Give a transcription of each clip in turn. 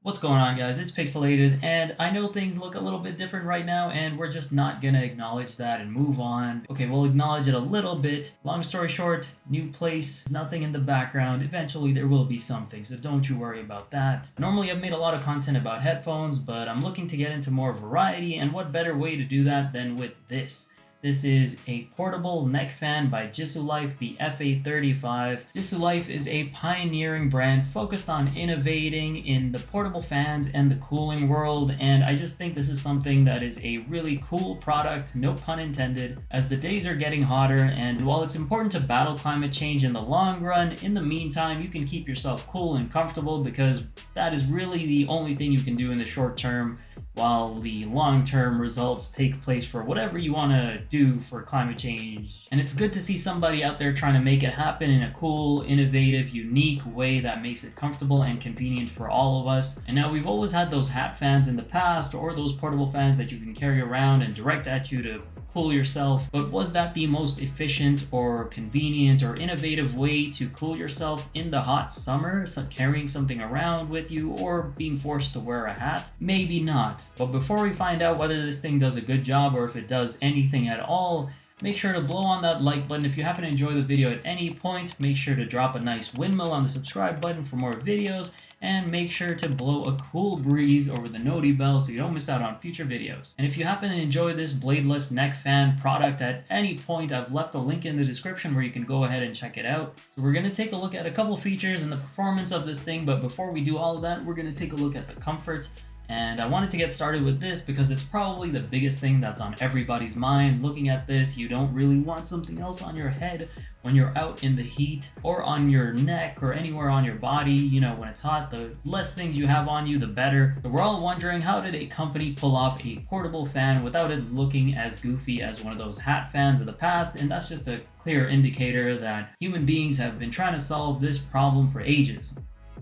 What's going on, guys? It's Pixelated, and I know things look a little bit different right now, and we're just not gonna acknowledge that and move on. Okay, we'll acknowledge it a little bit. Long story short, new place, nothing in the background. Eventually there will be something, so don't you worry about that. Normally I've made a lot of content about headphones, but I'm looking to get into more variety, and what better way to do that than with this? This is a portable neck fan by JISULIFE, the FA35. JISULIFE is a pioneering brand focused on innovating in the portable fans and the cooling world, and I just think this is something that is a really cool product, no pun intended, as the days are getting hotter, and while it's important to battle climate change in the long run, in the meantime, you can keep yourself cool and comfortable because that is really the only thing you can do in the short term, while the long-term results take place for whatever you want to do for climate change. And it's good to see somebody out there trying to make it happen in a cool, innovative, unique way that makes it comfortable and convenient for all of us. And now we've always had those hat fans in the past, or those portable fans that you can carry around and direct at you to cool yourself, but was that the most efficient or convenient or innovative way to cool yourself in the hot summer? So carrying something around with you or being forced to wear a hat? Maybe not. But before we find out whether this thing does a good job or if it does anything at all, make sure to blow on that like button. If you happen to enjoy the video at any point, make sure to drop a nice windmill on the subscribe button for more videos, and make sure to blow a cool breeze over the noti bell so you don't miss out on future videos. And if you happen to enjoy this bladeless neck fan product at any point, I've left a link in the description where you can go ahead and check it out. So we're going to take a look at a couple features and the performance of this thing, but before we do all of that, we're going to take a look at the comfort. And I wanted to get started with this because it's probably the biggest thing that's on everybody's mind. Looking at this, you don't really want something else on your head when you're out in the heat, or on your neck, or anywhere on your body. You know, when it's hot, the less things you have on you, the better. So we're all wondering, how did a company pull off a portable fan without it looking as goofy as one of those hat fans of the past? And that's just a clear indicator that human beings have been trying to solve this problem for ages.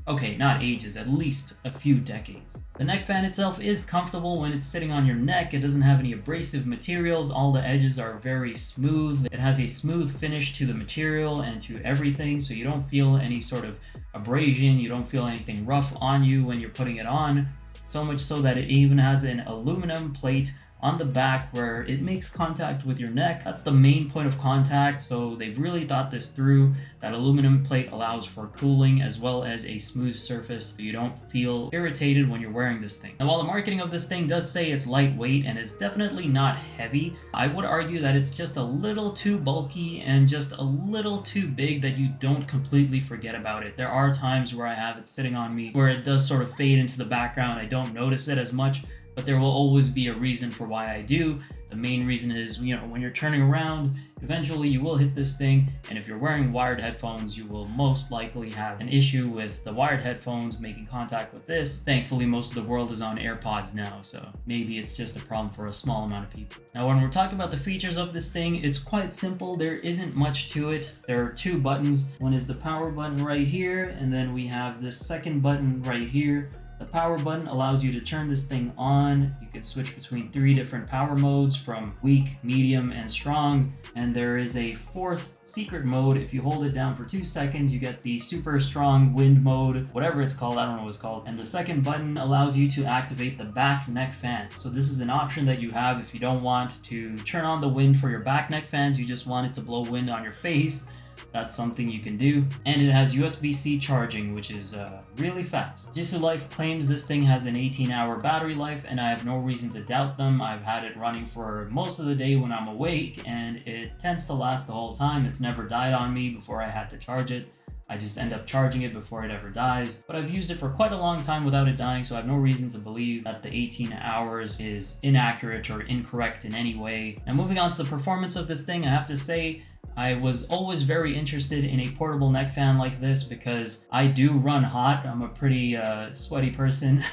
Okay, not ages, at least a few decades. The neck fan itself is comfortable when it's sitting on your neck. It doesn't have any abrasive materials. All the edges are very smooth. It has a smooth finish to the material and to everything, so you don't feel any sort of abrasion. You don't feel anything rough on you when you're putting it on. So much so that it even has an aluminum plate on the back where it makes contact with your neck. That's the main point of contact, so they've really thought this through. That aluminum plate allows for cooling as well as a smooth surface, so you don't feel irritated when you're wearing this thing. Now, while the marketing of this thing does say it's lightweight and it's definitely not heavy, I would argue that it's just a little too bulky and just a little too big that you don't completely forget about it. There are times where I have it sitting on me where it does sort of fade into the background. I don't notice it as much, but there will always be a reason for why I do. The main reason is, you know, when you're turning around, eventually you will hit this thing, and if you're wearing wired headphones, you will most likely have an issue with the wired headphones making contact with this. Thankfully, most of the world is on AirPods now, so maybe it's just a problem for a small amount of people. Now, when we're talking about the features of this thing, it's quite simple. There isn't much to it. There are two buttons. One is the power button right here, and then we have this second button right here. The power button allows you to turn this thing on. You can switch between 3 different power modes, from weak, medium, and strong. And there is a fourth secret mode. If you hold it down for 2 seconds, you get the super strong wind mode, whatever it's called, I don't know what it's called. And the second button allows you to activate the back neck fan. So this is an option that you have if you don't want to turn on the wind for your back neck fans, you just want it to blow wind on your face. That's something you can do. And it has USB-C charging, which is really fast. JISULIFE claims this thing has an 18-hour battery life, and I have no reason to doubt them. I've had it running for most of the day when I'm awake, and it tends to last the whole time. It's never died on me before I had to charge it. I just end up charging it before it ever dies. But I've used it for quite a long time without it dying, so I have no reason to believe that the 18 hours is inaccurate or incorrect in any way. Now, moving on to the performance of this thing, I have to say, I was always very interested in a portable neck fan like this because I do run hot. I'm a pretty sweaty person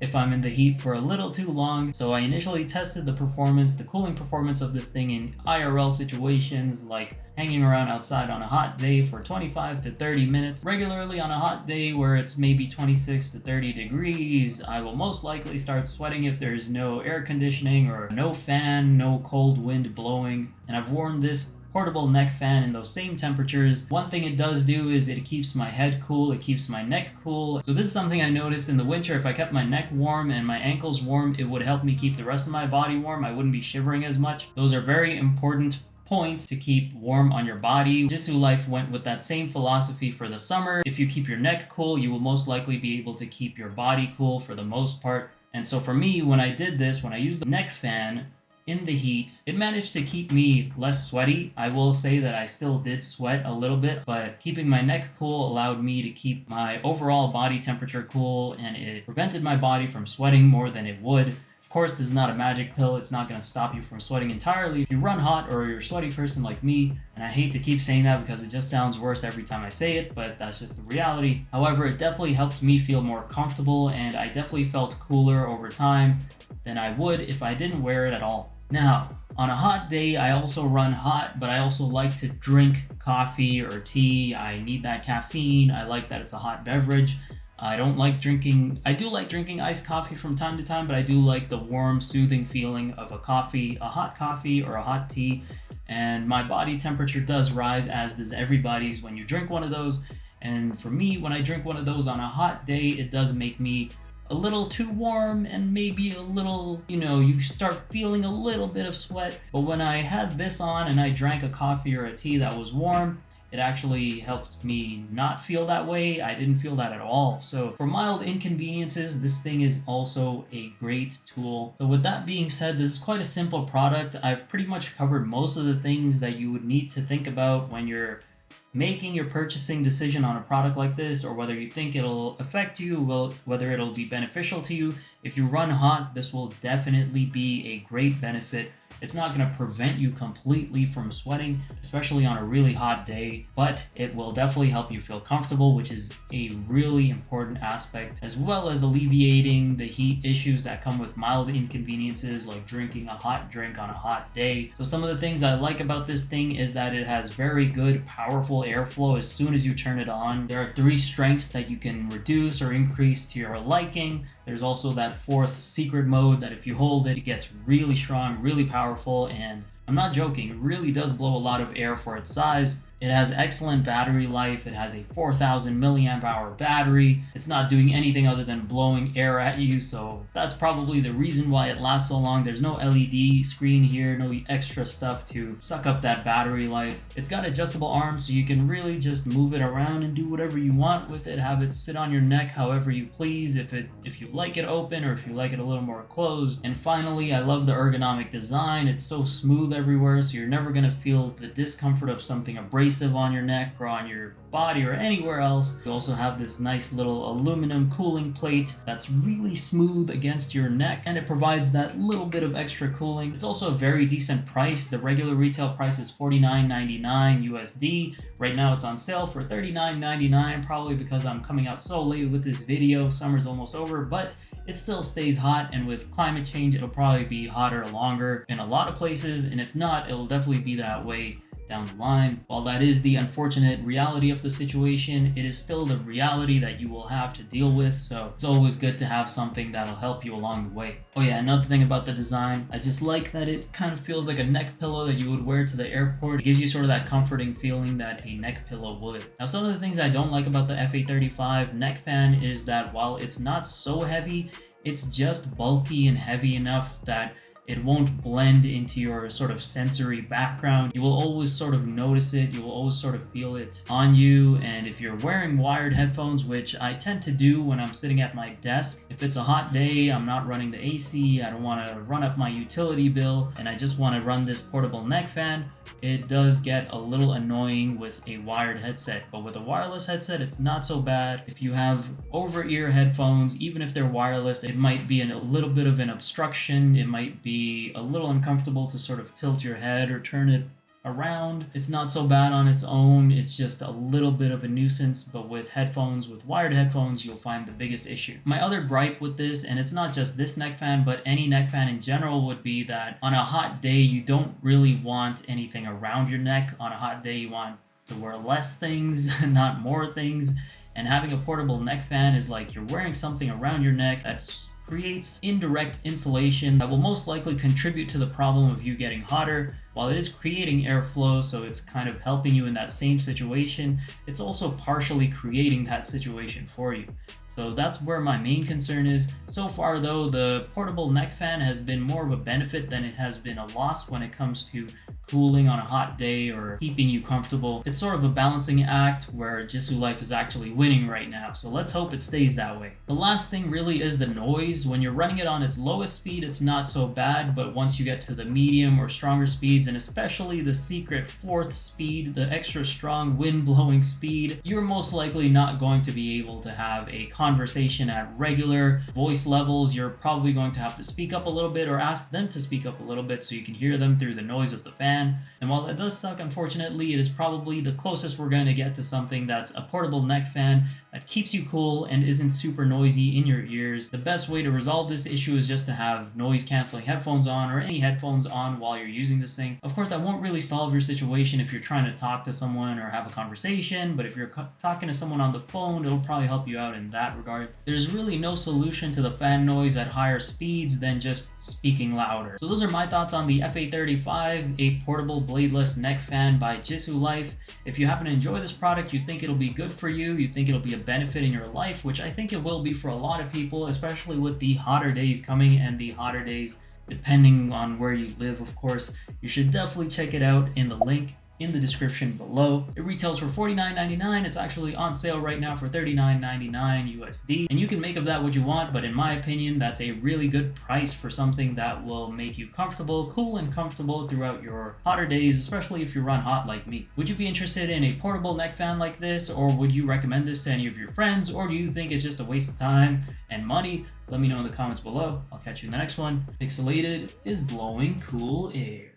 if I'm in the heat for a little too long. So I initially tested the performance, the cooling performance of this thing in IRL situations, like hanging around outside on a hot day for 25 to 30 minutes. Regularly on a hot day where it's maybe 26 to 30 degrees, I will most likely start sweating if there's no air conditioning or no fan, no cold wind blowing. And I've worn this portable neck fan in those same temperatures. One thing it does do is it keeps my head cool, it keeps my neck cool. So this is something I noticed in the winter. If I kept my neck warm and my ankles warm, it would help me keep the rest of my body warm. I wouldn't be shivering as much. Those are very important points to keep warm on your body. JISULIFE went with that same philosophy for the summer. If you keep your neck cool, you will most likely be able to keep your body cool for the most part. And so for me, when I did this, when I used the neck fan in the heat, it managed to keep me less sweaty. I will say that I still did sweat a little bit, but keeping my neck cool allowed me to keep my overall body temperature cool, and it prevented my body from sweating more than it would. Of course, this is not a magic pill. It's not going to stop you from sweating entirely. If you run hot or you're a sweaty person like me, and I hate to keep saying that because it just sounds worse every time I say it, but that's just the reality. However, it definitely helped me feel more comfortable, and I definitely felt cooler over time than I would if I didn't wear it at all. Now, on a hot day, I also run hot, but I also like to drink coffee or tea. I need that caffeine. I like that it's a hot beverage. I do like drinking iced coffee from time to time, but I do like the warm, soothing feeling of a hot coffee or a hot tea. And my body temperature does rise, as does everybody's when you drink one of those. And for me, when I drink one of those on a hot day, it does make me a little too warm and maybe a little, you start feeling a little bit of sweat. But when I had this on and I drank a coffee or a tea that was warm, it actually helped me not feel that way. I didn't feel that at all. So for mild inconveniences, this thing is also a great tool. So with that being said, this is quite a simple product. I've pretty much covered most of the things that you would need to think about when you're making your purchasing decision on a product like this, or whether you think it'll affect you, whether it'll be beneficial to you. If you run hot, this will definitely be a great benefit. It's not going to prevent you completely from sweating, especially on a really hot day, but it will definitely help you feel comfortable, which is a really important aspect, as well as alleviating the heat issues that come with mild inconveniences like drinking a hot drink on a hot day. So some of the things I like about this thing is that it has very good, powerful airflow as soon as you turn it on. There are 3 strengths that you can reduce or increase to your liking. There's also that 4th secret mode that if you hold it, it gets really strong, really powerful, and I'm not joking, it really does blow a lot of air for its size. It has excellent battery life. It has a 4,000 milliamp hour battery. It's not doing anything other than blowing air at you, so that's probably the reason why it lasts so long. There's no LED screen here, no extra stuff to suck up that battery life. It's got adjustable arms, so you can really just move it around and do whatever you want with it. Have it sit on your neck however you please, if you like it open or if you like it a little more closed. And finally, I love the ergonomic design. It's so smooth everywhere, so you're never going to feel the discomfort of something abrasive on your neck or on your body or anywhere else. You also have this nice little aluminum cooling plate that's really smooth against your neck, and it provides that little bit of extra cooling. It's also a very decent price. The regular retail price is $49.99 USD. Right now it's on sale for $39.99, probably because I'm coming out so late with this video. Summer's almost over, but it still stays hot, and with climate change, it'll probably be hotter longer in a lot of places, and if not, it'll definitely be that way down the line. While that is the unfortunate reality of the situation, it is still the reality that you will have to deal with, so it's always good to have something that'll help you along the way. Oh yeah, another thing about the design, I just like that it kind of feels like a neck pillow that you would wear to the airport. It gives you sort of that comforting feeling that a neck pillow would. Now, some of the things I don't like about the FA35 neck fan is that while it's not so heavy, it's just bulky and heavy enough that it won't blend into your sort of sensory background. You will always sort of notice it. You will always sort of feel it on you. And if you're wearing wired headphones, which I tend to do when I'm sitting at my desk, if it's a hot day, I'm not running the AC, I don't want to run up my utility bill, and I just want to run this portable neck fan, it does get a little annoying with a wired headset. But with a wireless headset, it's not so bad. If you have over-ear headphones, even if they're wireless, it might be a little bit of an obstruction. It might be a little uncomfortable to sort of tilt your head or turn it around. It's not so bad on its own. It's just a little bit of a nuisance, but with wired headphones, you'll find the biggest issue. My other gripe with this, and it's not just this neck fan, but any neck fan in general, would be that on a hot day, you don't really want anything around your neck. On a hot day, you want to wear less things, not more things. And having a portable neck fan is like you're wearing something around your neck that's creates indirect insulation that will most likely contribute to the problem of you getting hotter. While it is creating airflow, so it's kind of helping you in that same situation, it's also partially creating that situation for you. So that's where my main concern is. So far though, the portable neck fan has been more of a benefit than it has been a loss when it comes to cooling on a hot day or keeping you comfortable. It's sort of a balancing act where JISULIFE is actually winning right now, so let's hope it stays that way. The last thing really is the noise. When you're running it on its lowest speed, it's not so bad, but once you get to the medium or stronger speeds, and especially the secret 4th speed, the extra strong wind blowing speed, you're most likely not going to be able to have a conversation at regular voice levels. You're probably going to have to speak up a little bit or ask them to speak up a little bit so you can hear them through the noise of the fan. And while that does suck, unfortunately, it is probably the closest we're going to get to something that's a portable neck fan that keeps you cool and isn't super noisy in your ears. The best way to resolve this issue is just to have noise canceling headphones on, or any headphones on while you're using this thing. Of course, that won't really solve your situation if you're trying to talk to someone or have a conversation, but if you're talking to someone on the phone, it'll probably help you out in that regard. There's really no solution to the fan noise at higher speeds than just speaking louder. So those are my thoughts on the FA35, a portable bladeless neck fan by JISULIFE. If you happen to enjoy this product, you think it'll be good for you, you think it'll be a benefit in your life, which I think it will be for a lot of people, especially with the hotter days coming and the hotter days depending on where you live, of course. You should definitely check it out in the link in the description below. It retails for $49.99. It's actually on sale right now for $39.99 USD. And you can make of that what you want, but in my opinion, that's a really good price for something that will make you comfortable, cool and comfortable throughout your hotter days, especially if you run hot like me. Would you be interested in a portable neck fan like this, or would you recommend this to any of your friends, or do you think it's just a waste of time and money? Let me know in the comments below. I'll catch you in the next one. Picsoleated is blowing cool air.